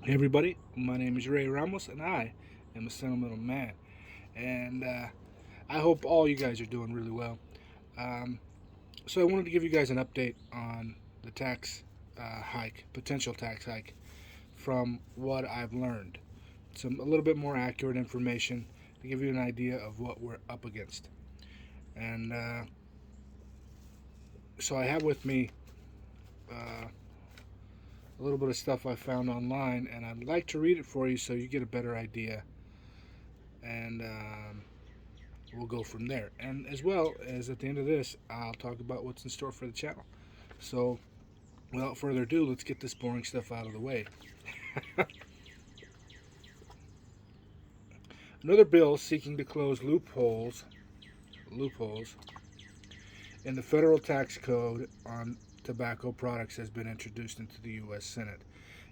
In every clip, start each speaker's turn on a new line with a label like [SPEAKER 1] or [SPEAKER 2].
[SPEAKER 1] Hey everybody, my name is Ray Ramos and I am a sentimental man. And I hope all you guys are doing really well. Um, so I wanted to give you guys an update on the tax hike, potential tax hike, from what I've learned. Some a little bit more accurate information to give you an idea of what we're up against. And so I have with me uh, a little bit of stuff I found online, and I'd like to read it for you so you get a better idea. And we'll go from there. And as well as at the end of this, I'll talk about what's in store for the channel. So, without further ado, let's get this boring stuff out of the way. Another bill seeking to close loopholes in the federal tax code on tobacco products has been introduced into the U.S. Senate,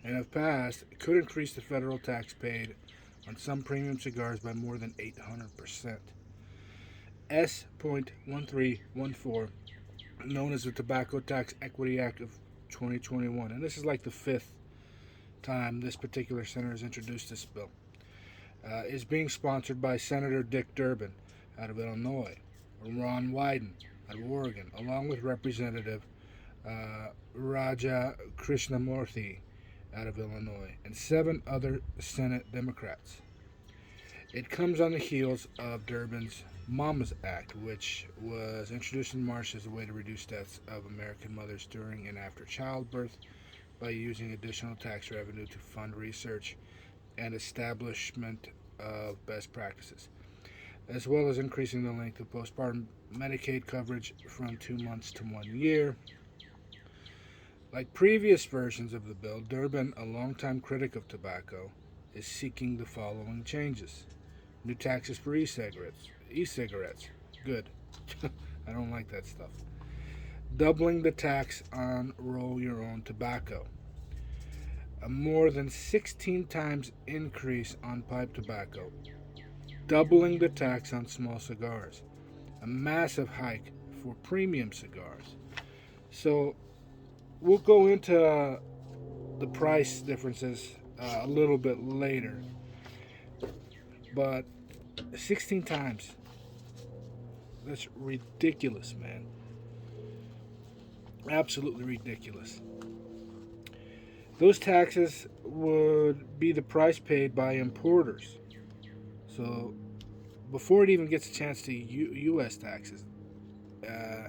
[SPEAKER 1] and if passed, it could increase the federal tax paid on some premium cigars by more than 800%. S.1314, known as the Tobacco Tax Equity Act of 2021, and this is like the fifth time this particular senator has introduced this bill, is being sponsored by Senator Dick Durbin out of Illinois, Ron Wyden out of Oregon, along with Representative Raja Krishnamurthy out of Illinois, and seven other Senate Democrats. It comes on the heels of Durbin's Mama's Act, which was introduced in March as a way to reduce deaths of American mothers during and after childbirth by using additional tax revenue to fund research and establishment of best practices, as well as increasing the length of postpartum Medicaid coverage from 2 months to 1 year. Like previous versions of the bill, Durbin, a longtime critic of tobacco, is seeking the following changes: new taxes for e-cigarettes. E-cigarettes, good. I don't like that stuff. Doubling the tax on roll your own tobacco. A more than 16 times increase on pipe tobacco. Doubling the tax on small cigars. A massive hike for premium cigars. So we'll go into the price differences a little bit later, but 16 times. That's ridiculous, man. Absolutely ridiculous. Those taxes would be the price paid by importers. So before it even gets a chance to U.S. taxes, uh,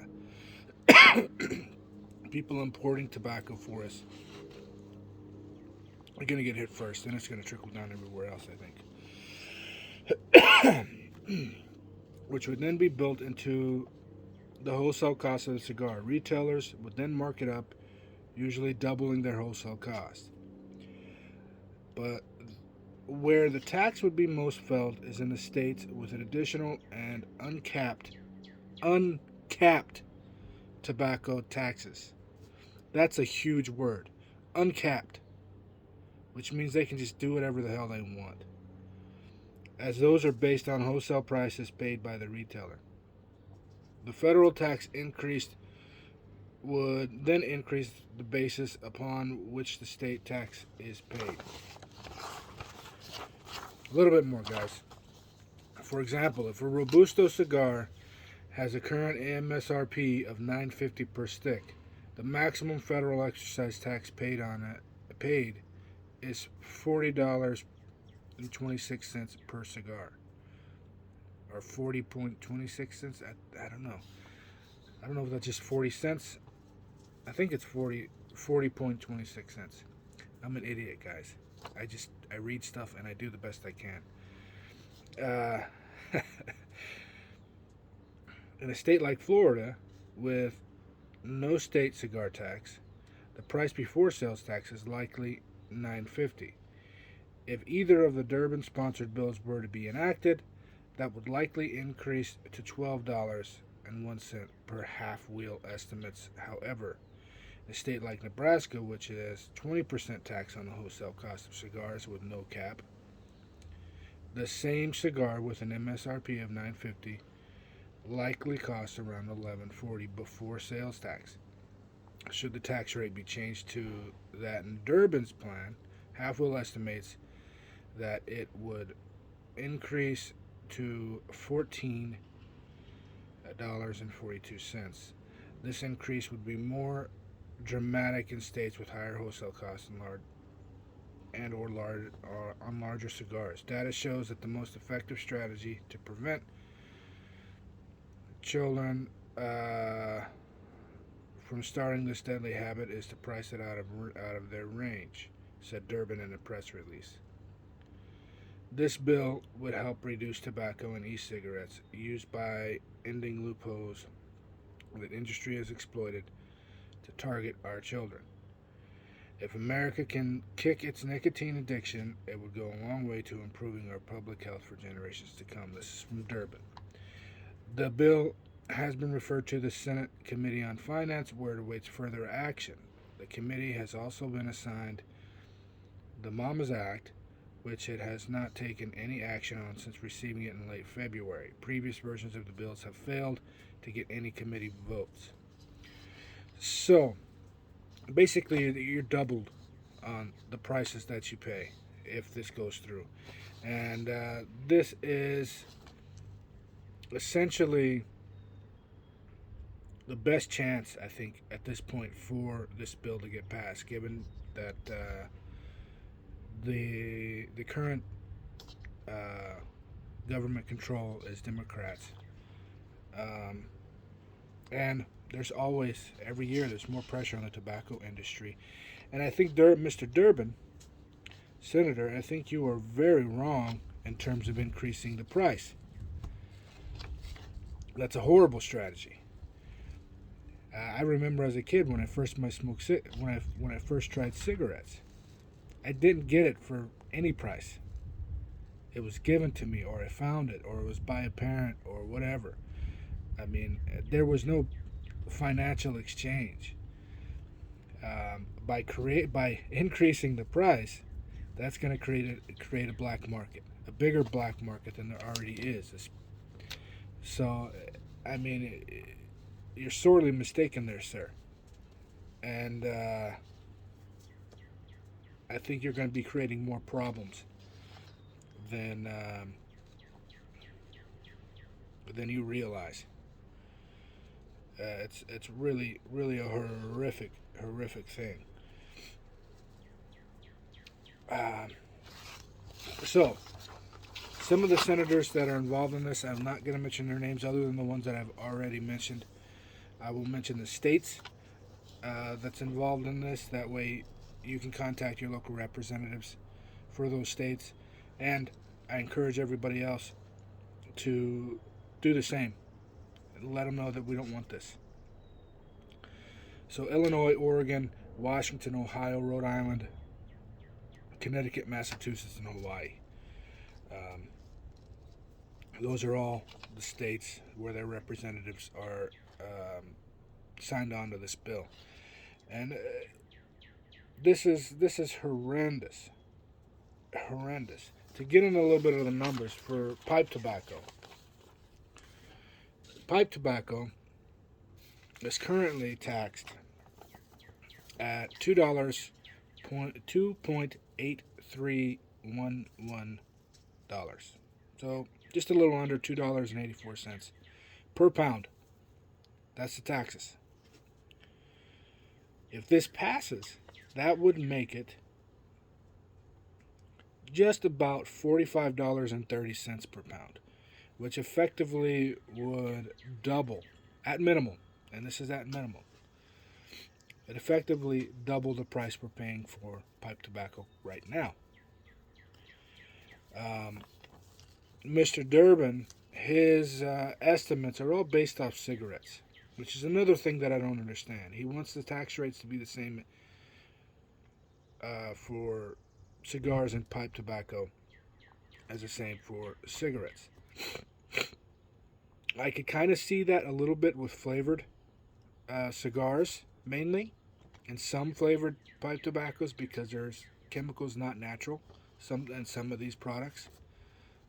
[SPEAKER 1] people importing tobacco for us are going to get hit first, then it's going to trickle down everywhere else, I think. Which would then be built into the wholesale cost of the cigar. Retailers would then mark it up, usually doubling their wholesale cost. But where the tax would be most felt is in the states with an additional and uncapped tobacco taxes. That's a huge word. Uncapped, which means they can just do whatever the hell they want, as those are based on wholesale prices paid by the retailer. The federal tax increased would then increase the basis upon which the state tax is paid. A little bit more, guys. For example, if a Robusto cigar has a current MSRP of $9.50 per stick, the maximum federal excise tax paid is $40.26 per cigar, or 40.26 cents. I don't know. I don't know if that's just 40 cents. I think it's 40.26 cents. I'm an idiot, guys. I read stuff and I do the best I can. Uh, in a state like Florida, with no state cigar tax, the price before sales tax is likely $9.50. If either of the Durbin sponsored bills were to be enacted, that would likely increase to $12.01 per half wheel estimates. However, in a state like Nebraska, which has 20% tax on the wholesale cost of cigars with no cap, the same cigar with an MSRP of $9.50 likely costs around $11.40 before sales tax. Should the tax rate be changed to that in Durbin's plan, Halfwheel estimates that it would increase to $14.42. This increase would be more dramatic in states with higher wholesale costs and or on larger cigars. Data shows that the most effective strategy to prevent children from starting this deadly habit is to price it out of their range, said Durbin in a press release. This bill would help reduce tobacco and e-cigarettes used by ending loopholes that industry has exploited to target our children. If America can kick its nicotine addiction, it would go a long way to improving our public health for generations to come. This is from Durbin. The bill has been referred to the Senate Committee on Finance, where it awaits further action. The committee has also been assigned the Mama's Act, which it has not taken any action on since receiving it in late February. Previous versions of the bills have failed to get any committee votes. So, basically, you're doubled on the prices that you pay if this goes through. And this is essentially the best chance, I think, at this point for this bill to get passed, given that the current government control is Democrats. And there's always, every year, there's more pressure on the tobacco industry. And I think Mr. Durbin, Senator, I think you are very wrong in terms of increasing the price. That's a horrible strategy. I remember as a kid when I first when I first tried cigarettes, I didn't get it for any price. It was given to me, or I found it, or it was by a parent, or whatever. I mean, there was no financial exchange. By increasing the price, that's going to create a black market, a bigger black market than there already is. So, I mean, you're sorely mistaken there, sir. And I think you're going to be creating more problems than you realize. It's really a horrific thing. So, some of the senators that are involved in this, I'm not going to mention their names other than the ones that I've already mentioned. I will mention the states that's involved in this. That way you can contact your local representatives for those states. And I encourage everybody else to do the same. Let them know that we don't want this. So Illinois, Oregon, Washington, Ohio, Rhode Island, Connecticut, Massachusetts, and Hawaii. Those are all the states where their representatives are signed on to this bill. And this is horrendous. Horrendous. To get in a little bit of the numbers for pipe tobacco. Pipe tobacco is currently taxed at $2.8311. So just a little under $2.84 per pound. That's the taxes. If this passes, that would make it just about $45.30 per pound, which effectively would double, at minimum, and this is at minimum, it effectively double the price we're paying for pipe tobacco right now. Mr. Durbin, his estimates are all based off cigarettes, which is another thing that I don't understand. He wants the tax rates to be the same for cigars and pipe tobacco as the same for cigarettes. I could kind of see that a little bit with flavored cigars, mainly, and some flavored pipe tobaccos because there's chemicals not natural. Some of these products,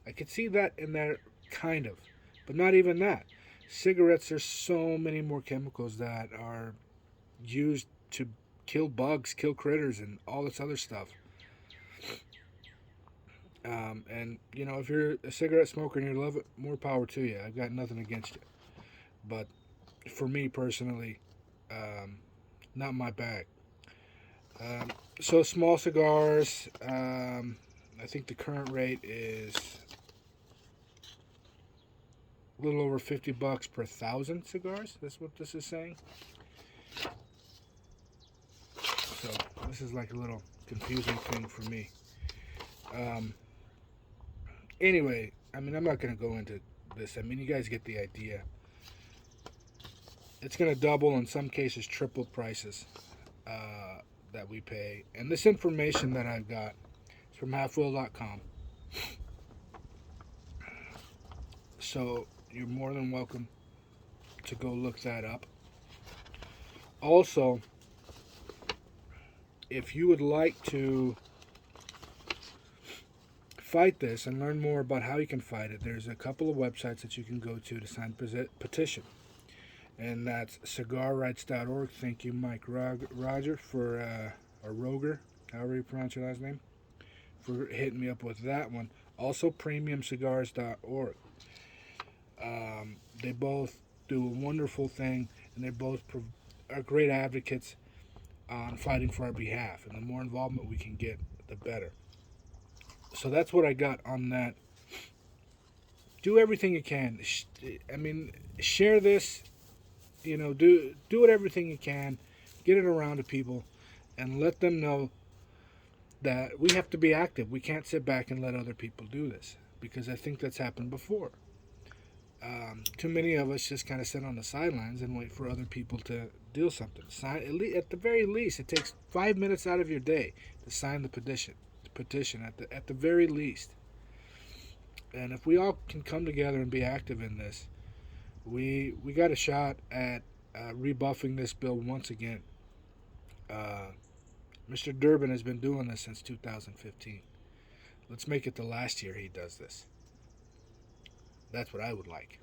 [SPEAKER 1] I could see that in there, kind of, but not even that. Cigarettes, there's so many more chemicals that are used to kill bugs, kill critters, and all this other stuff. And if you're a cigarette smoker and you love it, more power to you. I've got nothing against you. But for me personally, um, not my bag. Um, so small cigars, I think the current rate is a little over $50 per thousand cigars. That's what this is saying. So this is like a little confusing thing for me. Um, anyway, I mean, I'm not going to go into this. I mean, you guys get the idea. It's going to double, in some cases, triple prices that we pay. And this information that I've got is from halfwheel.com. So you're more than welcome to go look that up. Also, if you would like to fight this and learn more about how you can fight it, there's a couple of websites that you can go to sign petition. And that's cigarrights.org. Thank you, Mike Roger, or Roger, however you pronounce your last name, for hitting me up with that one. Also, premiumcigars.org. They both do a wonderful thing, and they both are great advocates on fighting for our behalf. And the more involvement we can get, the better. So that's what I got on that. Do everything you can. I mean, share this. Do it everything you can. Get it around to people, and let them know that we have to be active. We can't sit back and let other people do this, because I think that's happened before. Too many of us just kind of sit on the sidelines and wait for other people to do something. At the very least, it takes 5 minutes out of your day to sign the petition. At the very least. And if we all can come together and be active in this, we got a shot at rebuffing this bill once again. Mr. Durbin has been doing this since 2015. Let's make it the last year he does this. That's what I would like.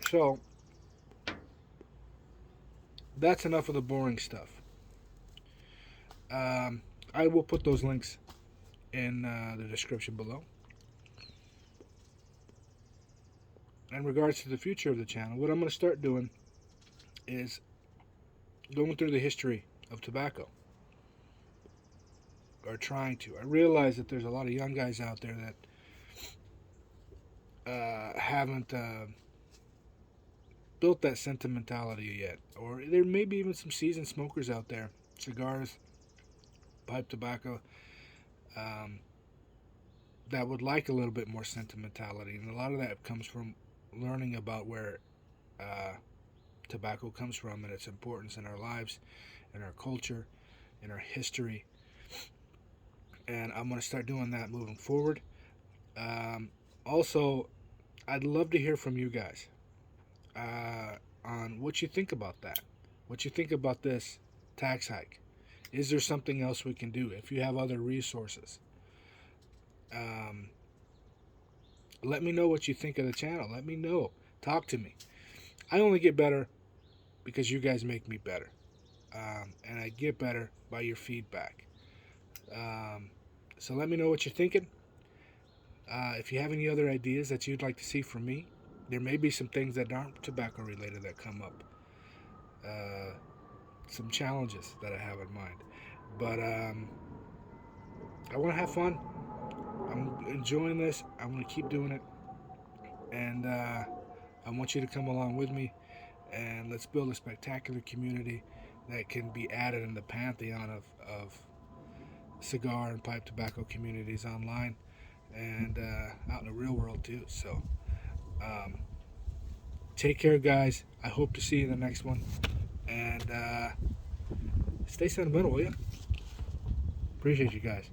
[SPEAKER 1] So, that's enough of the boring stuff. I will put those links in the description below. In regards to the future of the channel, what I'm going to start doing is going through the history of tobacco. Or trying to. I realize that there's a lot of young guys out there that haven't built that sentimentality yet. Or there may be even some seasoned smokers out there. Cigars, pipe tobacco, that would like a little bit more sentimentality. And a lot of that comes from learning about where tobacco comes from and its importance in our lives, in our culture, in our history. And I'm going to start doing that moving forward. Also, I'd love to hear from you guys on what you think about that. What you think about this tax hike. Is there something else we can do? If you have other resources, let me know what you think of the channel. Let me know. Talk to me. I only get better because you guys make me better. And I get better by your feedback. So let me know what you're thinking. If you have any other ideas that you'd like to see from me, there may be some things that aren't tobacco related that come up. Some challenges that I have in mind. But I want to have fun. I'm enjoying this. I'm going to keep doing it. And I want you to come along with me. And let's build a spectacular community that can be added in the pantheon of cigar and pipe tobacco communities online and out in the real world too. So take care, guys. I hope to see you in the next one. And stay sentimental, will you? Appreciate you guys.